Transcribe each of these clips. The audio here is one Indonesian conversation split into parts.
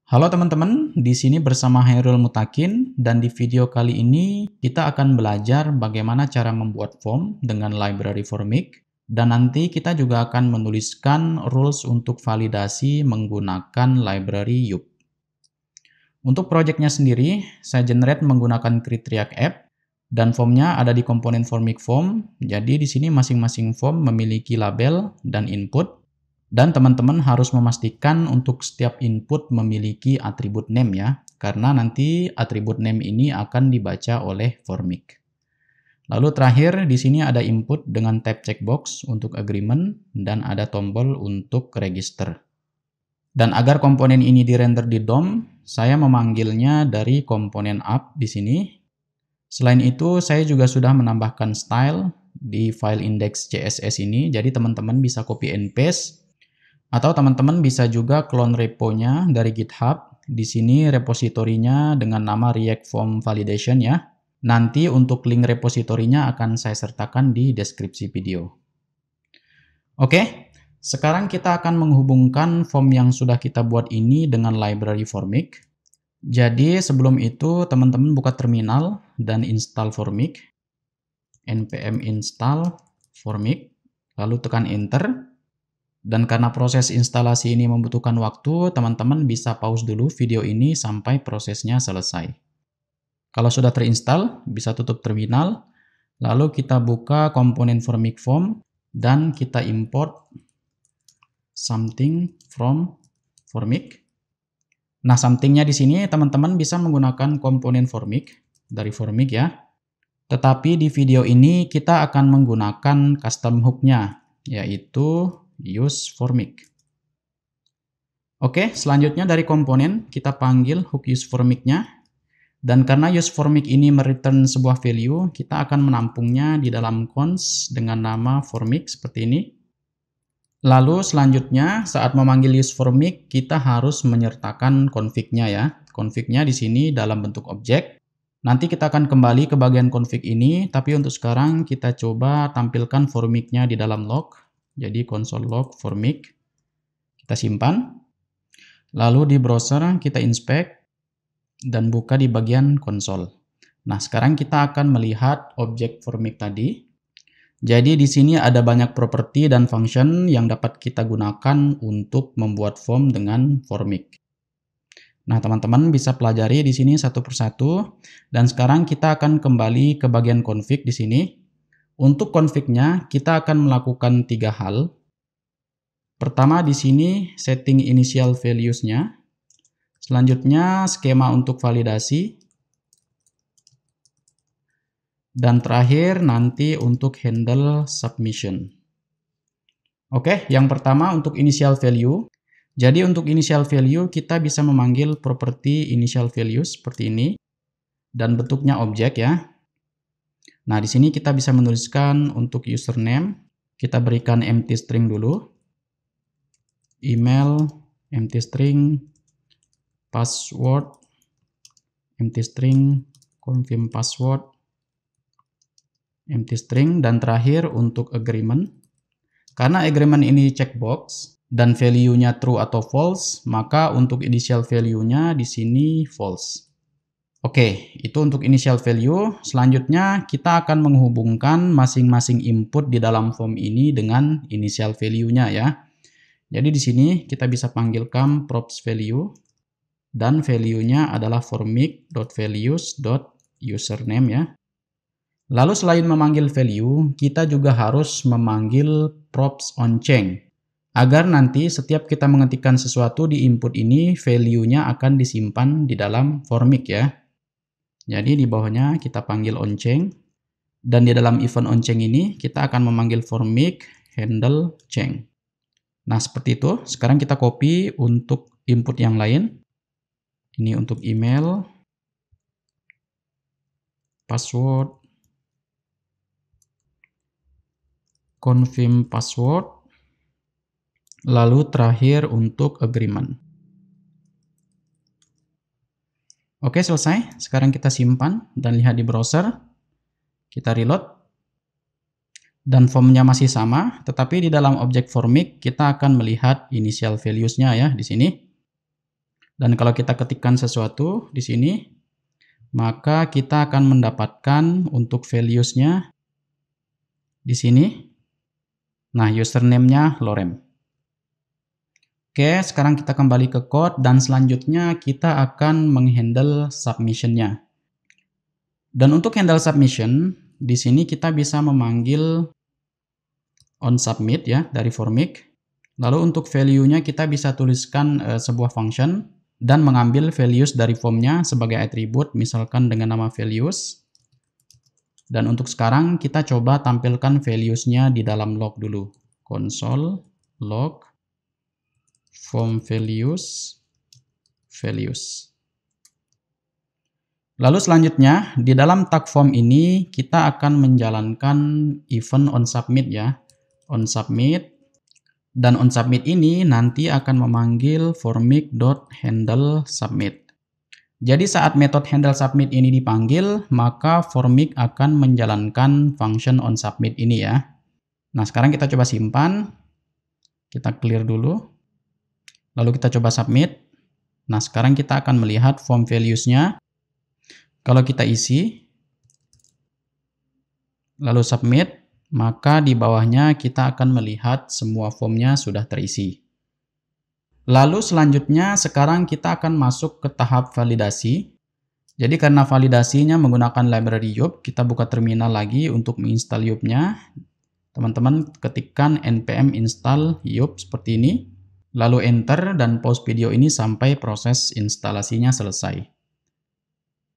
Halo teman-teman, di sini bersama Hairul Mutakin dan di video kali ini kita akan belajar bagaimana cara membuat form dengan library Formic dan nanti kita juga akan menuliskan rules untuk validasi menggunakan library Yup. Untuk projectnya sendiri, saya generate menggunakan Kritriak App dan formnya ada di komponen Formic Form. Jadi di sini masing-masing form memiliki label dan input. Dan teman-teman harus memastikan untuk setiap input memiliki atribut name ya, karena nanti atribut name ini akan dibaca oleh Formic. Lalu terakhir di sini ada input dengan tab checkbox untuk agreement dan ada tombol untuk register. Dan agar komponen ini dirender di DOM, saya memanggilnya dari komponen app di sini. Selain itu, saya juga sudah menambahkan style di file index.css ini, jadi teman-teman bisa copy and paste. Atau teman-teman bisa juga clone repo-nya dari GitHub. Di sini repositorinya dengan nama React Form Validation ya. Nanti untuk link repositorinya akan saya sertakan di deskripsi video. Oke, sekarang kita akan menghubungkan form yang sudah kita buat ini dengan library Formic. Jadi sebelum itu teman-teman buka terminal dan install Formic. npm install Formic, lalu tekan enter. Dan karena proses instalasi ini membutuhkan waktu, teman-teman bisa pause dulu video ini sampai prosesnya selesai. Kalau sudah terinstall, bisa tutup terminal, lalu kita buka komponen Formic Form, dan kita import something from Formic. Nah, something-nya di sini teman-teman bisa menggunakan komponen Formic, dari Formic ya. Tetapi di video ini kita akan menggunakan custom hook-nya, yaitu use Formic. Oke, selanjutnya dari komponen kita panggil hook use Formic-nya. Dan karena use Formic ini mereturn sebuah value, kita akan menampungnya di dalam cons dengan nama Formic seperti ini. Lalu selanjutnya saat memanggil use Formic, kita harus menyertakan config-nya ya. Config-nya di sini dalam bentuk objek. Nanti kita akan kembali ke bagian config ini, tapi untuk sekarang kita coba tampilkan Formic-nya di dalam log. Jadi console log Formic, kita simpan. Lalu di browser kita inspect dan buka di bagian konsol. Nah, sekarang kita akan melihat objek Formic tadi. Jadi di sini ada banyak properti dan function yang dapat kita gunakan untuk membuat form dengan Formic. Nah, teman-teman bisa pelajari di sini satu persatu. Dan sekarang kita akan kembali ke bagian config di sini. Untuk config-nya, kita akan melakukan 3 hal. Pertama, di sini setting initial values-nya. Selanjutnya, skema untuk validasi. Dan terakhir, nanti untuk handle submission. Oke, yang pertama untuk initial value. Jadi untuk initial value, kita bisa memanggil property initial values seperti ini. Dan bentuknya objek ya. Nah, di sini kita bisa menuliskan untuk username, kita berikan empty string dulu. Email, empty string, password, empty string, confirm password, empty string, dan terakhir untuk agreement. Karena agreement ini checkbox dan value-nya true atau false, maka untuk initial value-nya di sini false. Oke, itu untuk initial value. Selanjutnya kita akan menghubungkan masing-masing input di dalam form ini dengan initial value-nya ya. Jadi di sini kita bisa panggilkan props value dan value-nya adalah formic.values.username ya. Lalu selain memanggil value, kita juga harus memanggil props onChange agar nanti setiap kita mengetikkan sesuatu di input ini, value-nya akan disimpan di dalam Formic ya. Jadi di bawahnya kita panggil onChange, dan di dalam event onChange ini kita akan memanggil Formic handle change. Nah seperti itu. Sekarang kita copy untuk input yang lain. Ini untuk email, password, confirm password, lalu terakhir untuk agreement. Oke, selesai. Sekarang kita simpan dan lihat di browser. Kita reload. Dan formnya masih sama, tetapi di dalam objek Formic kita akan melihat initial values-nya ya di sini. Dan kalau kita ketikkan sesuatu di sini, maka kita akan mendapatkan untuk values-nya di sini. Nah, username-nya Lorem. Oke, sekarang kita kembali ke code dan selanjutnya kita akan menghandle submission-nya. Dan untuk handle submission, di sini kita bisa memanggil onSubmit ya dari Formik. Lalu untuk value-nya kita bisa tuliskan sebuah function dan mengambil values dari formnya sebagai atribut, misalkan dengan nama values. Dan untuk sekarang kita coba tampilkan values-nya di dalam log dulu. Console log form values. Lalu selanjutnya di dalam tag form ini kita akan menjalankan event onSubmit ya. onSubmit. Dan onSubmit ini nanti akan memanggil formik.handleSubmit. Jadi saat metode handleSubmit ini dipanggil, maka Formik akan menjalankan function onSubmit ini ya. Nah, sekarang kita coba simpan. Kita clear dulu. Lalu kita coba submit. Nah, sekarang kita akan melihat form values-nya. Kalau kita isi, lalu submit, maka di bawahnya kita akan melihat semua formnya sudah terisi. Lalu selanjutnya sekarang kita akan masuk ke tahap validasi. Jadi karena validasinya menggunakan library Youb, kita buka terminal lagi untuk menginstal Youb-nya. Teman-teman ketikkan npm install Youb seperti ini. Lalu enter dan pause video ini sampai proses instalasinya selesai.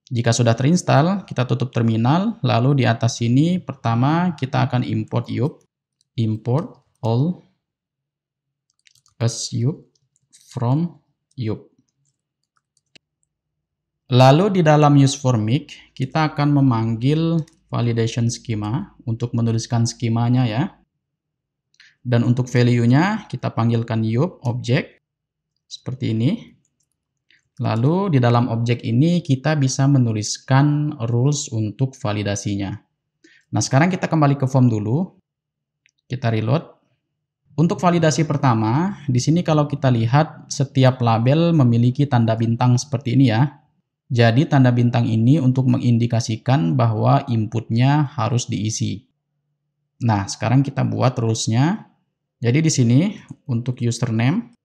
Jika sudah terinstall, kita tutup terminal. Lalu di atas sini pertama kita akan import Youb. Import all as Youb from Youb. Lalu di dalam useFormik kita akan memanggil validation schema untuk menuliskan skemanya ya. Dan untuk value-nya kita panggilkan Youb object seperti ini. Lalu di dalam objek ini kita bisa menuliskan rules untuk validasinya. Nah, sekarang kita kembali ke form dulu. Kita reload. Untuk validasi pertama, di sini kalau kita lihat setiap label memiliki tanda bintang seperti ini ya. Jadi tanda bintang ini untuk mengindikasikan bahwa inputnya harus diisi. Nah, sekarang kita buat rules-nya. Jadi di sini untuk username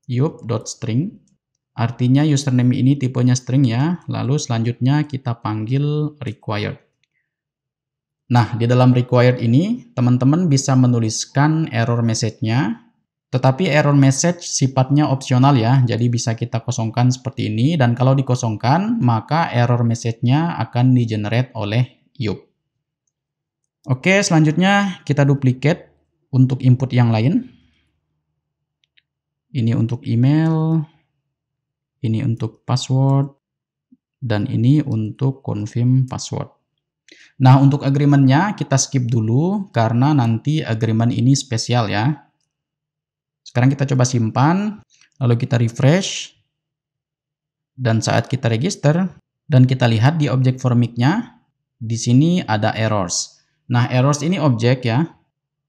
youb.string, artinya username ini tipenya string ya. Lalu selanjutnya kita panggil required. Nah, di dalam required ini teman-teman bisa menuliskan error message-nya. Tetapi error message sifatnya opsional ya. Jadi bisa kita kosongkan seperti ini, dan kalau dikosongkan maka error message-nya akan di-generate oleh Youb. Oke, selanjutnya kita duplicate untuk input yang lain. Ini untuk email, ini untuk password, dan ini untuk confirm password. Nah, untuk agreement-nya kita skip dulu karena nanti agreement ini spesial ya. Sekarang kita coba simpan, lalu kita refresh. Dan saat kita register dan kita lihat di objek Formik-nya, di sini ada errors. Nah, errors ini objek ya,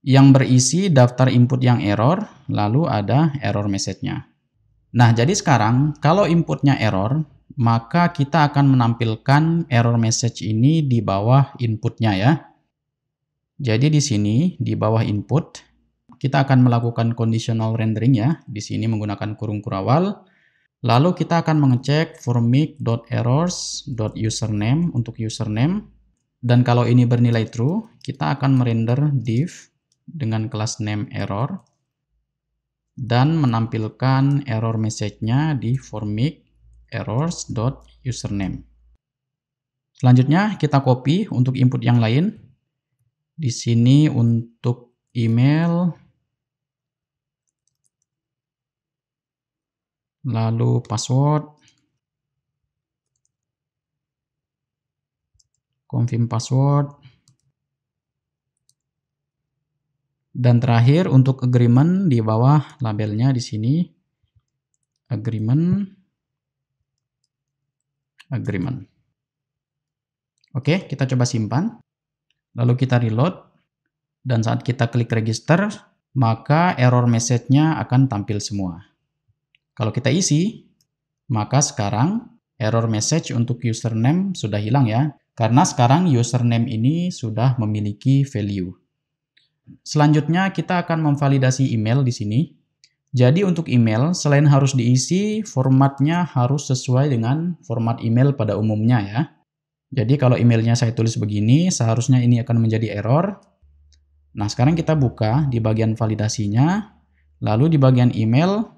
yang berisi daftar input yang error, lalu ada error message-nya. Nah, jadi sekarang kalau inputnya error, maka kita akan menampilkan error message ini di bawah inputnya ya. Jadi di sini, di bawah input, kita akan melakukan conditional rendering ya, di sini menggunakan kurung kurawal. Lalu kita akan mengecek formik.errors.username untuk username. Dan kalau ini bernilai true, kita akan merender div dengan kelas name error dan menampilkan error message-nya di formik.errors.username. Selanjutnya kita copy untuk input yang lain. Di sini untuk email, lalu password, confirm password, dan terakhir untuk agreement di bawah labelnya di sini agreement. Oke, kita coba simpan. Lalu kita reload dan saat kita klik register, maka error message-nya akan tampil semua. Kalau kita isi, maka sekarang error message untuk username sudah hilang ya. Karena sekarang username ini sudah memiliki value. Selanjutnya kita akan memvalidasi email di sini. Jadi untuk email, selain harus diisi, formatnya harus sesuai dengan format email pada umumnya ya. Jadi kalau emailnya saya tulis begini, seharusnya ini akan menjadi error. Nah, sekarang kita buka di bagian validasinya. Lalu di bagian email,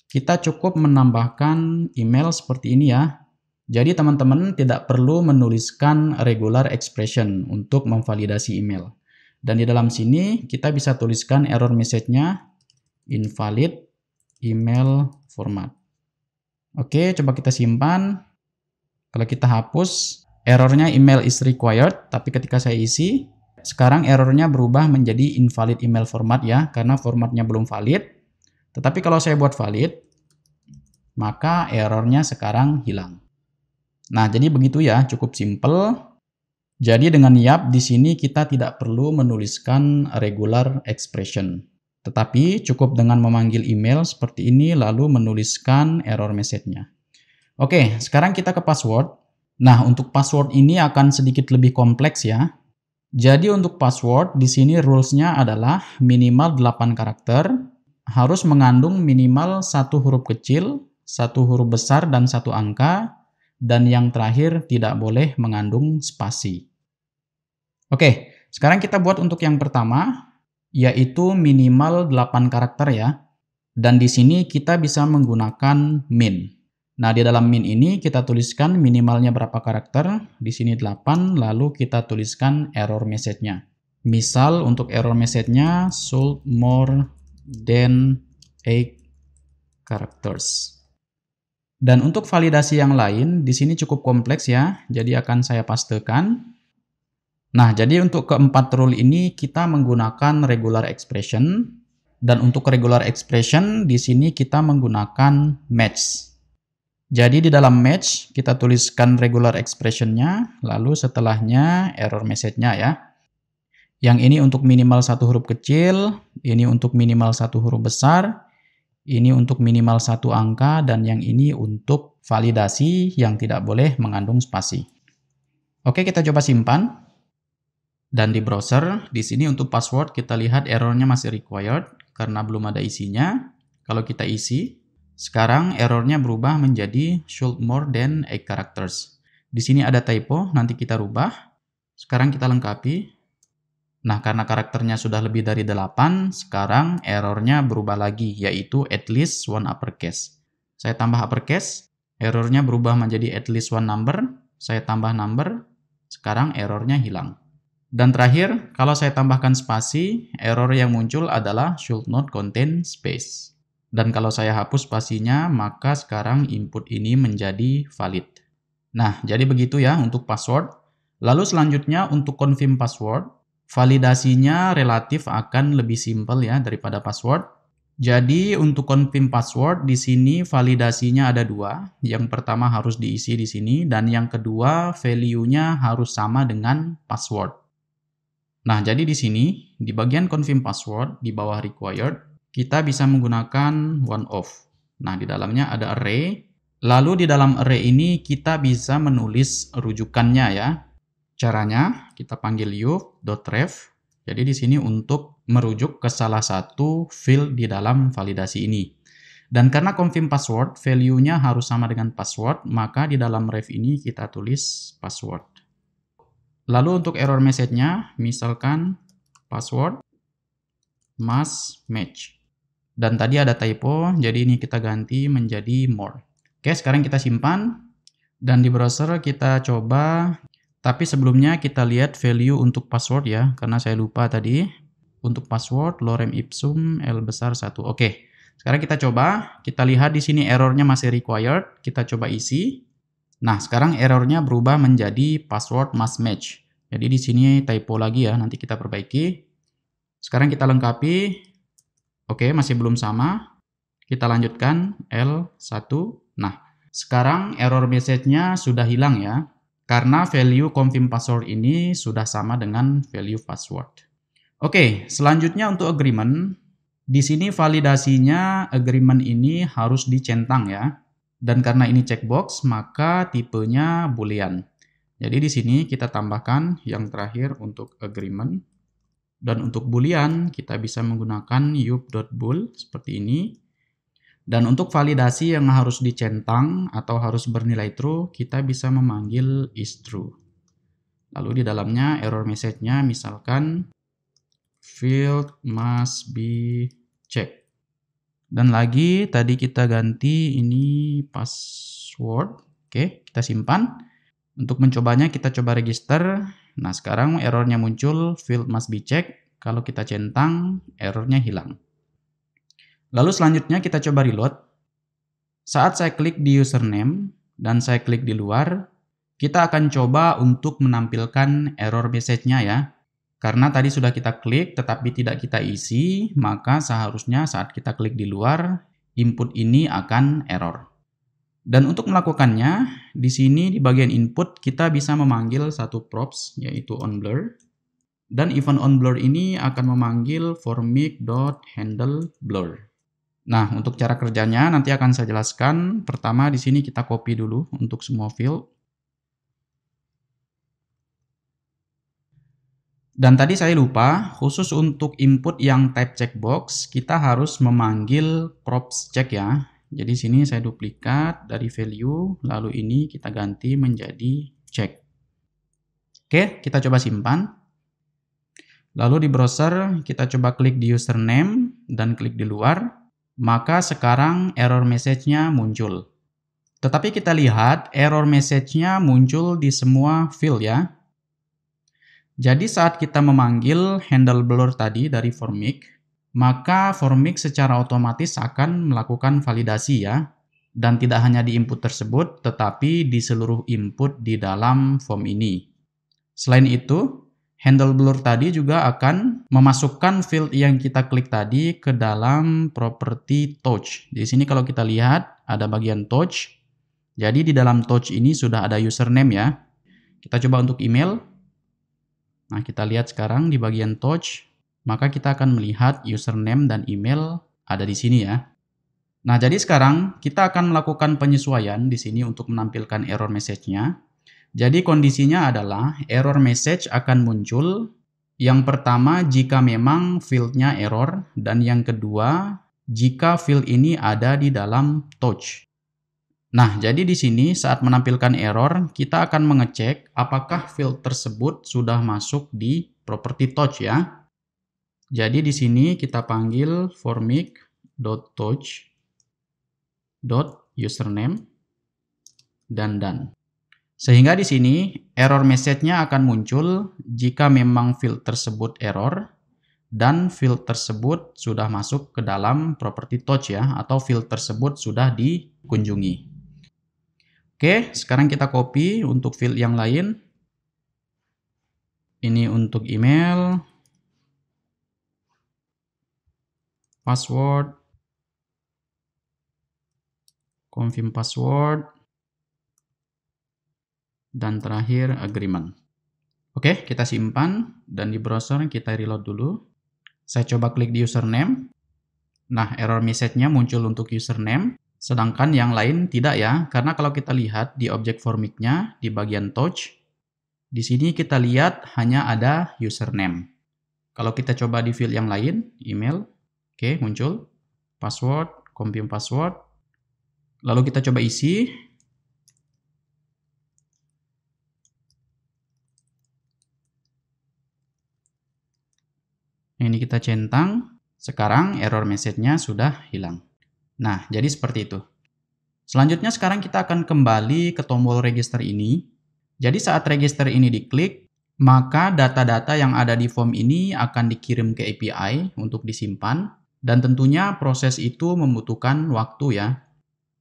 kita cukup menambahkan email seperti ini ya. Jadi teman-teman tidak perlu menuliskan regular expression untuk memvalidasi email. Dan di dalam sini kita bisa tuliskan error message-nya invalid email format. Oke, coba kita simpan. Kalau kita hapus, errornya email is required, tapi ketika saya isi, sekarang errornya berubah menjadi invalid email format ya, karena formatnya belum valid. Tetapi kalau saya buat valid, maka errornya sekarang hilang. Nah, jadi begitu ya, cukup simple. Jadi dengan YAP di sini kita tidak perlu menuliskan regular expression. Tetapi cukup dengan memanggil email seperti ini lalu menuliskan error message-nya. Oke, sekarang kita ke password. Nah, untuk password ini akan sedikit lebih kompleks ya. Jadi untuk password di sini rules-nya adalah minimal 8 karakter, harus mengandung minimal 1 huruf kecil, 1 huruf besar dan 1 angka, dan yang terakhir tidak boleh mengandung spasi. Oke, sekarang kita buat untuk yang pertama, yaitu minimal 8 karakter ya. Dan di sini kita bisa menggunakan min. Nah, di dalam min ini kita tuliskan minimalnya berapa karakter. Di sini 8, lalu kita tuliskan error message-nya. Misal untuk error message-nya should more than 8 characters. Dan untuk validasi yang lain, di sini cukup kompleks ya. Jadi akan saya pastekan. Nah, jadi untuk keempat rule ini kita menggunakan regular expression. Dan untuk regular expression di sini kita menggunakan match. Jadi di dalam match kita tuliskan regular expression-nya, lalu setelahnya error message-nya ya. Yang ini untuk minimal 1 huruf kecil, ini untuk minimal 1 huruf besar, ini untuk minimal 1 angka, dan yang ini untuk validasi yang tidak boleh mengandung spasi. Oke, kita coba simpan. Dan di browser, di sini untuk password kita lihat errornya masih required karena belum ada isinya. Kalau kita isi, sekarang errornya berubah menjadi should more than 8 characters. Di sini ada typo, nanti kita rubah. Sekarang kita lengkapi. Nah, karena karakternya sudah lebih dari 8, sekarang errornya berubah lagi, yaitu at least one uppercase. Saya tambah uppercase, errornya berubah menjadi at least one number. Saya tambah number, sekarang errornya hilang. Dan terakhir, kalau saya tambahkan spasi, error yang muncul adalah should not contain space. Dan kalau saya hapus spasinya, maka sekarang input ini menjadi valid. Nah, jadi begitu ya untuk password. Lalu selanjutnya untuk confirm password, validasinya relatif akan lebih simpel ya daripada password. Jadi untuk confirm password di sini validasinya ada 2. Yang pertama harus diisi di sini dan yang kedua value-nya harus sama dengan password. Nah, jadi di sini di bagian confirm password di bawah required kita bisa menggunakan one of. Nah, di dalamnya ada array. Lalu di dalam array ini kita bisa menulis rujukannya ya. Caranya kita panggil youth.ref. Jadi di sini untuk merujuk ke salah satu field di dalam validasi ini. Dan karena confirm password, value-nya harus sama dengan password, maka di dalam ref ini kita tulis password. Lalu untuk error message-nya, misalkan password must match. Dan tadi ada typo, jadi ini kita ganti menjadi more. Oke, sekarang kita simpan. Dan di browser kita coba. Tapi sebelumnya kita lihat value untuk password ya, karena saya lupa tadi. Untuk password, lorem ipsum L besar 1. Oke, sekarang kita coba. Kita lihat di sini errornya masih required. Kita coba isi. Nah, sekarang errornya berubah menjadi password must match. Jadi di sini typo lagi ya, nanti kita perbaiki. Sekarang kita lengkapi. Oke, masih belum sama. Kita lanjutkan L1. Nah, sekarang error message-nya sudah hilang ya. Karena value confirm password ini sudah sama dengan value password. Oke, selanjutnya untuk agreement. Di sini validasinya agreement ini harus dicentang ya. Dan karena ini checkbox, maka tipenya boolean. Jadi di sini kita tambahkan yang terakhir untuk agreement. Dan untuk boolean, kita bisa menggunakan yup.bool seperti ini. Dan untuk validasi yang harus dicentang atau harus bernilai true, kita bisa memanggil isTrue. Lalu di dalamnya error message-nya misalkan field must be checked. Dan lagi tadi kita ganti ini password. Oke, kita simpan. Untuk mencobanya kita coba register. Nah, sekarang errornya muncul field must be checked. Kalau kita centang, errornya hilang. Lalu selanjutnya kita coba reload. Saat saya klik di username dan saya klik di luar, kita akan coba untuk menampilkan error message-nya ya. Karena tadi sudah kita klik tetapi tidak kita isi, maka seharusnya saat kita klik di luar, input ini akan error. Dan untuk melakukannya, di sini di bagian input kita bisa memanggil satu props yaitu onBlur. Dan event onBlur ini akan memanggil formic.handleBlur. Nah, untuk cara kerjanya nanti akan saya jelaskan. Pertama di sini kita copy dulu untuk semua field. Dan tadi saya lupa, khusus untuk input yang type checkbox, kita harus memanggil props check ya. Jadi sini saya duplikat dari value, lalu ini kita ganti menjadi check. Oke, kita coba simpan. Lalu di browser, kita coba klik di username dan klik di luar. Maka sekarang error message-nya muncul. Tetapi kita lihat error message-nya muncul di semua field ya. Jadi saat kita memanggil handleBlur tadi dari Formic, maka Formic secara otomatis akan melakukan validasi ya. Dan tidak hanya di input tersebut, tetapi di seluruh input di dalam form ini. Selain itu, handleBlur tadi juga akan memasukkan field yang kita klik tadi ke dalam properti touch. Di sini kalau kita lihat ada bagian touch. Jadi di dalam touch ini sudah ada username ya. Kita coba untuk email. Nah, kita lihat sekarang di bagian touch, maka kita akan melihat username dan email ada di sini ya. Nah, jadi sekarang kita akan melakukan penyesuaian di sini untuk menampilkan error message-nya. Jadi kondisinya adalah error message akan muncul yang pertama jika memang field-nya error dan yang kedua jika field ini ada di dalam touch. Nah, jadi di sini saat menampilkan error, kita akan mengecek apakah field tersebut sudah masuk di property touch ya. Jadi di sini kita panggil formic.touch.username dan done. Sehingga di sini error message-nya akan muncul jika memang field tersebut error dan field tersebut sudah masuk ke dalam property touch ya, atau field tersebut sudah dikunjungi. Oke, sekarang kita copy untuk field yang lain. Ini untuk email, password, confirm password, dan terakhir agreement. Oke, kita simpan dan di browser kita reload dulu. Saya coba klik di username. Nah, error message-nya muncul untuk username. Sedangkan yang lain tidak ya, karena kalau kita lihat di objek Formic-nya di bagian touch, di sini kita lihat hanya ada username. Kalau kita coba di field yang lain, email, oke muncul, password, confirm password, lalu kita coba isi. Ini kita centang, sekarang error message-nya sudah hilang. Nah, jadi seperti itu. Selanjutnya sekarang kita akan kembali ke tombol register ini. Jadi saat register ini diklik, maka data-data yang ada di form ini akan dikirim ke API untuk disimpan. Dan tentunya proses itu membutuhkan waktu ya.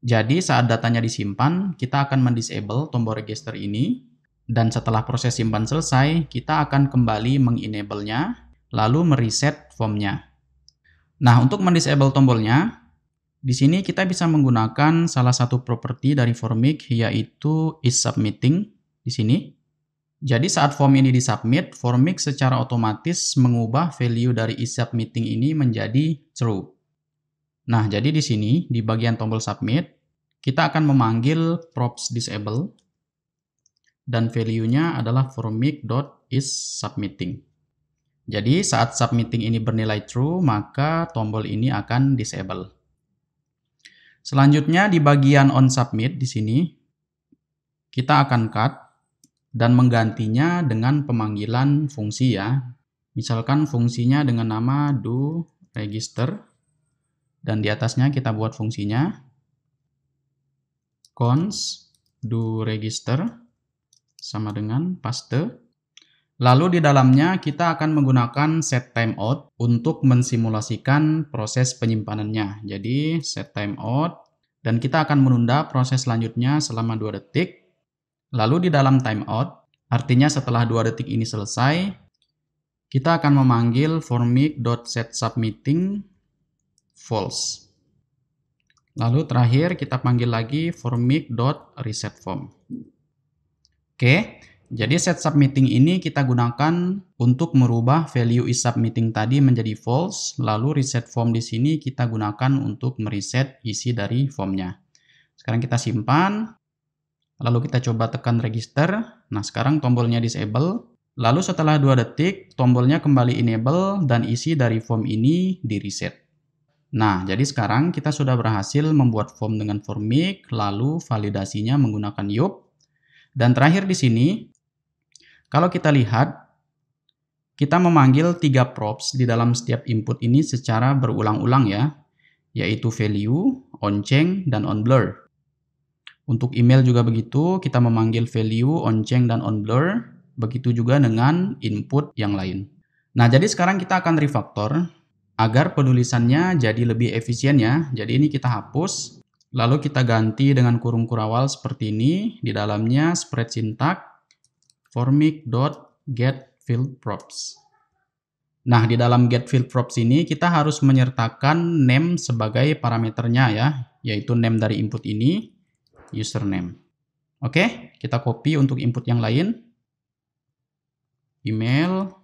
Jadi saat datanya disimpan, kita akan mendisable tombol register ini. Dan setelah proses simpan selesai, kita akan kembali mengenable-nya, lalu mereset formnya. Nah, untuk mendisable tombolnya, di sini kita bisa menggunakan salah satu properti dari Formic yaitu isSubmitting di sini. Jadi saat form ini disubmit, Formik secara otomatis mengubah value dari e-submitting ini menjadi true. Nah, jadi di sini, di bagian tombol submit, kita akan memanggil props disable, dan value-nya adalah formik.isSubmitting. Jadi saat submitting ini bernilai true, maka tombol ini akan disable. Selanjutnya di bagian onSubmit di sini, kita akan cut dan menggantinya dengan pemanggilan fungsi ya. Misalkan fungsinya dengan nama doRegister, dan di atasnya kita buat fungsinya const doRegister sama dengan paste. Lalu di dalamnya kita akan menggunakan setTimeout untuk mensimulasikan proses penyimpanannya. Jadi setTimeout, dan kita akan menunda proses selanjutnya selama 2 detik. Lalu di dalam timeout, artinya setelah 2 detik ini selesai, kita akan memanggil formik.setSubmitting false. Lalu terakhir kita panggil lagi formik.resetForm. Oke, jadi setSubmitting ini kita gunakan untuk merubah value isSubmitting tadi menjadi false, lalu resetForm di sini kita gunakan untuk mereset isi dari formnya. Sekarang kita simpan. Lalu kita coba tekan register. Nah, sekarang tombolnya disable. Lalu setelah 2 detik, tombolnya kembali enable dan isi dari form ini di reset. Nah, jadi sekarang kita sudah berhasil membuat form dengan Formik, lalu validasinya menggunakan Yup. Dan terakhir di sini, kalau kita lihat, kita memanggil 3 props di dalam setiap input ini secara berulang-ulang ya, yaitu value, onChange, dan onBlur. Untuk email juga begitu, kita memanggil value, onChange, dan onBlur. Begitu juga dengan input yang lain. Nah, jadi sekarang kita akan refactor agar penulisannya jadi lebih efisien ya. Jadi ini kita hapus, lalu kita ganti dengan kurung kurawal seperti ini. Di dalamnya spread syntax formik.getFieldProps. Nah, di dalam getFieldProps ini kita harus menyertakan name sebagai parameternya ya, yaitu name dari input ini, username. Oke, kita copy untuk input yang lain. Email,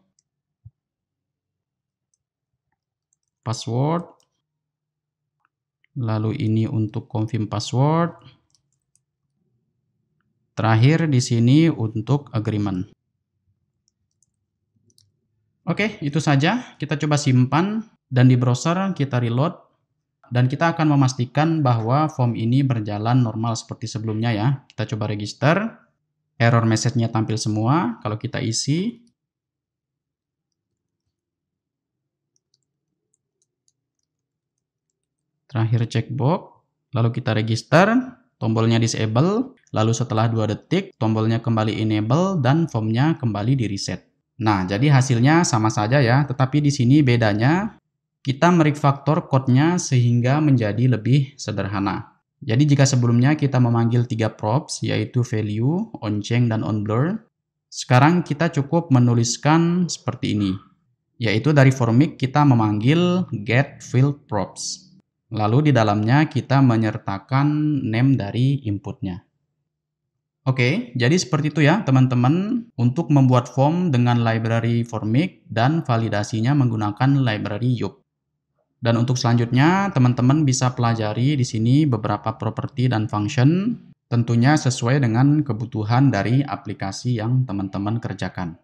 password, lalu ini untuk confirm password. Terakhir di sini untuk agreement. Oke, itu saja. Kita coba simpan dan di browser kita reload. Dan kita akan memastikan bahwa form ini berjalan normal seperti sebelumnya ya. Kita coba register. Error message-nya tampil semua. Kalau kita isi. Terakhir checkbox. Lalu kita register. Tombolnya disable. Lalu setelah 2 detik, tombolnya kembali enable dan formnya kembali di reset. Nah, jadi hasilnya sama saja ya. Tetapi di sini bedanya, kita merefactor code-nya sehingga menjadi lebih sederhana. Jadi jika sebelumnya kita memanggil 3 props, yaitu value, onChange, dan onBlur, sekarang kita cukup menuliskan seperti ini. Yaitu dari Formik kita memanggil getFieldProps. Lalu di dalamnya kita menyertakan name dari inputnya. Oke, jadi seperti itu ya teman-teman untuk membuat form dengan library Formik dan validasinya menggunakan library Yup. Dan untuk selanjutnya, teman-teman bisa pelajari di sini beberapa properti dan function, tentunya sesuai dengan kebutuhan dari aplikasi yang teman-teman kerjakan.